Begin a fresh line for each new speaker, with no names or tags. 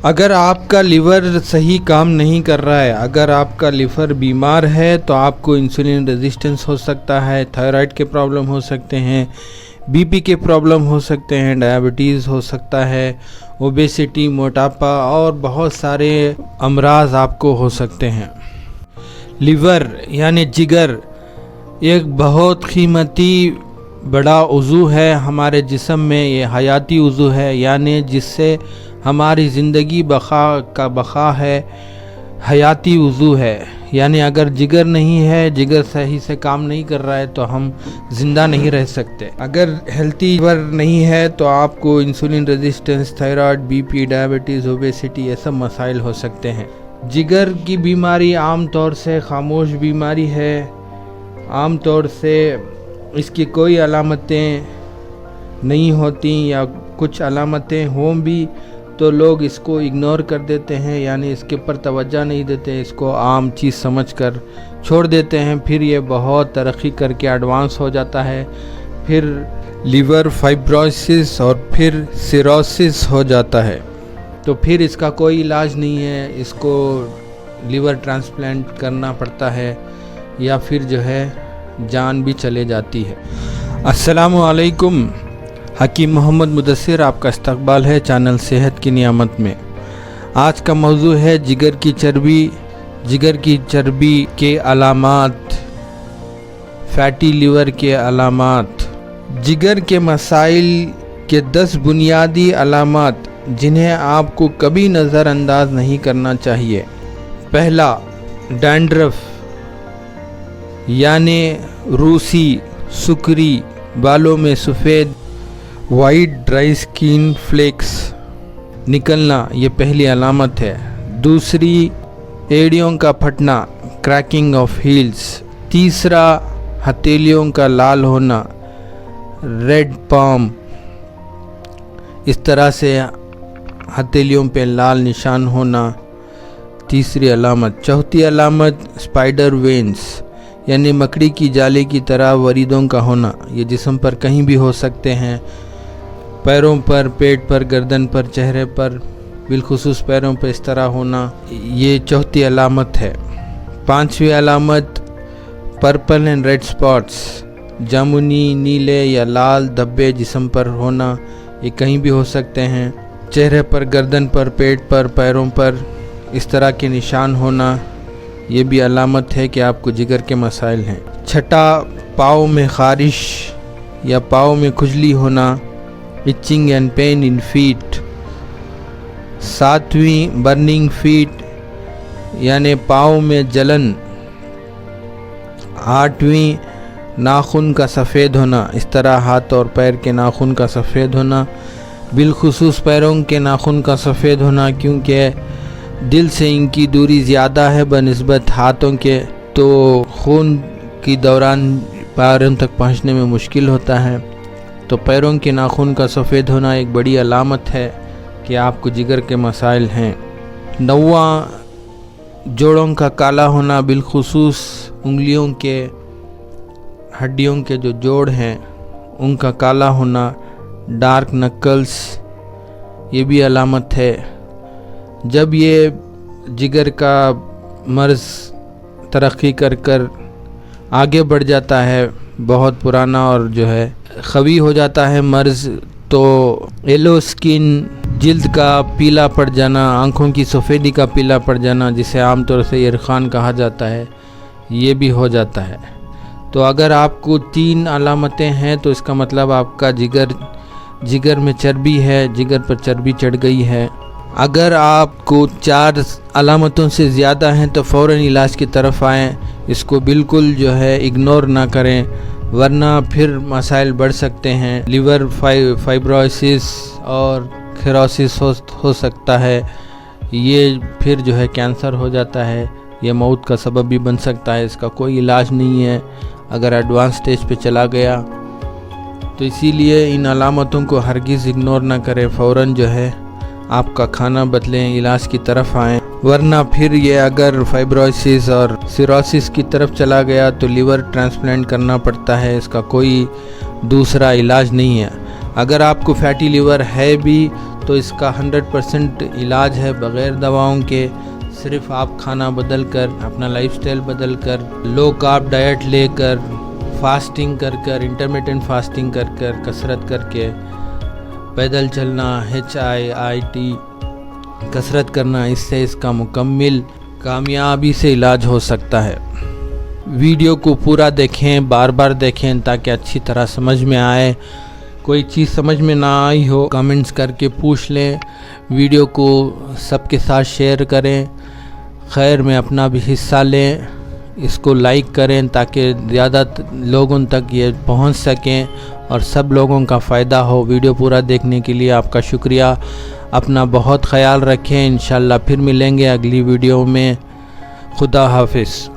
اگر آپ کا لیور صحیح کام نہیں کر رہا ہے، اگر آپ کا لیور بیمار ہے تو آپ کو انسولین ریزسٹنس ہو سکتا ہے، تھائرائیڈ کے پرابلم ہو سکتے ہیں، بی پی کے پرابلم ہو سکتے ہیں، ڈائبٹیز ہو سکتا ہے، اوبیسٹی، موٹاپا اور بہت سارے امراض آپ کو ہو سکتے ہیں۔ لیور یعنی جگر ایک بہت قیمتی بڑا عضو ہے ہمارے جسم میں، یہ حیاتی عضو ہے، یعنی جس سے ہماری زندگی بقا ہے، حیاتی عضو ہے۔ یعنی اگر جگر نہیں ہے، جگر صحیح سے کام نہیں کر رہا ہے تو ہم زندہ نہیں رہ سکتے۔ اگر ہیلتھی لیور نہیں ہے تو آپ کو insulin resistance, thyroid, B P, diabetes, obesity یہ سب مسائل ہو سکتے ہیں۔ جگر کی بیماری عام طور سے خاموش بیماری ہے، عام طور سے اس کی کوئی علامتیں نہیں ہوتی، یا کچھ علامتیں ہوں بھی تو لوگ اس کو اگنور کر دیتے ہیں، یعنی اس کے اوپر توجہ نہیں دیتے، اس کو عام چیز سمجھ کر چھوڑ دیتے ہیں۔ پھر یہ بہت ترقی کر کے ایڈوانس ہو جاتا ہے، پھر لیور فائبروسس اور پھر سیروسس ہو جاتا ہے، تو پھر اس کا کوئی علاج نہیں ہے، اس کو لیور ٹرانسپلانٹ کرنا پڑتا ہے، یا پھر جو ہے جان بھی چلے جاتی ہے۔ السلام علیکم، حکیم محمد مدثر آپ کا استقبال ہے چینل صحت کی نعمت میں۔ آج کا موضوع ہے جگر کی چربی، جگر کی چربی کے علامات، فیٹی لیور کے علامات، جگر کے مسائل کے 10 بنیادی علامات جنہیں آپ کو کبھی نظر انداز نہیں کرنا چاہیے۔ پہلا، ڈینڈرف یعنی روسی سکری، بالوں میں سفید وائٹ ڈرائی سکین فلیکس نکلنا، یہ پہلی علامت ہے۔ دوسری، ایڑیوں کا پھٹنا، کریکنگ آف ہیلز۔ تیسرا، ہتھیلیوں کا لال ہونا، ریڈ پام، اس طرح سے ہتھیلیوں پہ لال نشان ہونا، تیسری علامت۔ چوتھی علامت، اسپائڈر وینز یعنی مکڑی کی جالے کی طرح وریدوں کا ہونا، یہ جسم پر کہیں بھی ہو سکتے ہیں، پیروں پر، پیٹ پر، گردن پر، چہرے پر، بالخصوص پیروں پر اس طرح ہونا، یہ چوتھی علامت ہے۔ پانچویں علامت، پرپل اینڈ ریڈ سپاٹس، جامنی، نیلے یا لال دھبے جسم پر ہونا، یہ کہیں بھی ہو سکتے ہیں، چہرے پر، گردن پر، پیٹ پر، پیروں پر اس طرح کے نشان ہونا، یہ بھی علامت ہے کہ آپ کو جگر کے مسائل ہیں۔ چھٹا، پاؤں میں خارش یا پاؤں میں کھجلی ہونا، itching and pain in feet۔ ساتویں، برننگ فیٹ یعنی پاؤں میں جلن۔ آٹھویں، ناخن کا سفید ہونا، اس طرح ہاتھ اور پیر کے ناخن کا سفید ہونا، بالخصوص پیروں کے ناخن کا سفید ہونا، کیونکہ دل سے ان کی دوری زیادہ ہے بنسبت ہاتھوں کے، تو خون کی دوران پیروں تک پہنچنے میں مشکل ہوتا ہے، تو پیروں کے ناخن کا سفید ہونا ایک بڑی علامت ہے کہ آپ کو جگر کے مسائل ہیں۔ نواں، جوڑوں کا کالا ہونا، بالخصوص انگلیوں کے ہڈیوں کے جو جوڑ ہیں ان کا کالا ہونا، ڈارک نکلز، یہ بھی علامت ہے۔ جب یہ جگر کا مرض ترقی کر کر آگے بڑھ جاتا ہے، بہت پرانا اور جو ہے قوی ہو جاتا ہے مرض، تو یلو سکن، جلد کا پیلا پڑ جانا، آنکھوں کی سفیدی کا پیلا پڑ جانا، جسے عام طور سے یرخان کہا جاتا ہے، یہ بھی ہو جاتا ہے۔ تو اگر آپ کو 3 علامتیں ہیں تو اس کا مطلب آپ کا جگر میں چربی ہے، جگر پر چربی چڑھ گئی ہے۔ اگر آپ کو 4 علامتوں سے زیادہ ہیں تو فوراً علاج کی طرف آئیں، اس کو بالکل جو ہے اگنور نہ کریں، ورنہ پھر مسائل بڑھ سکتے ہیں۔ لیور فائبروسس اور سیروسس ہو سکتا ہے، یہ پھر جو ہے کینسر ہو جاتا ہے، یہ موت کا سبب بھی بن سکتا ہے، اس کا کوئی علاج نہیں ہے اگر ایڈوانس سٹیج پہ چلا گیا۔ تو اسی لیے ان علامتوں کو ہرگز اگنور نہ کریں، فوراً جو ہے آپ کا کھانا بدلیں، علاج کی طرف آئیں، ورنہ پھر یہ اگر فائبروسس اور سیروسس کی طرف چلا گیا تو لیور ٹرانسپلانٹ کرنا پڑتا ہے، اس کا کوئی دوسرا علاج نہیں ہے۔ اگر آپ کو فیٹی لیور ہے بھی تو اس کا 100% علاج ہے بغیر دواؤں کے. صرف آپ کھانا بدل کر، اپنا لائف سٹائل بدل کر، لو کارب ڈائٹ لے کر، فاسٹنگ کر انٹرمیٹنٹ فاسٹنگ کر کسرت کر کے، پیدل چلنا، HIIT کسرت کرنا، اس سے اس کا مکمل کامیابی سے علاج ہو سکتا ہے. ویڈیو کو پورا دیکھیں، بار بار دیکھیں تاکہ اچھی طرح سمجھ میں آئے. کوئی چیز سمجھ میں نہ آئی ہو کمنٹس کر کے پوچھ لیں. ویڈیو کو سب کے ساتھ شیئر کریں، خیر میں اپنا بھی حصہ لیں. اس کو لائک کریں تاکہ زیادہ لوگوں تک یہ پہنچ سکیں اور سب لوگوں کا فائدہ ہو. ویڈیو پورا دیکھنے کے لیے آپ کا شکریہ. اپنا بہت خیال رکھیں. انشاءاللہ پھر ملیں گے اگلی ویڈیو میں. خدا حافظ.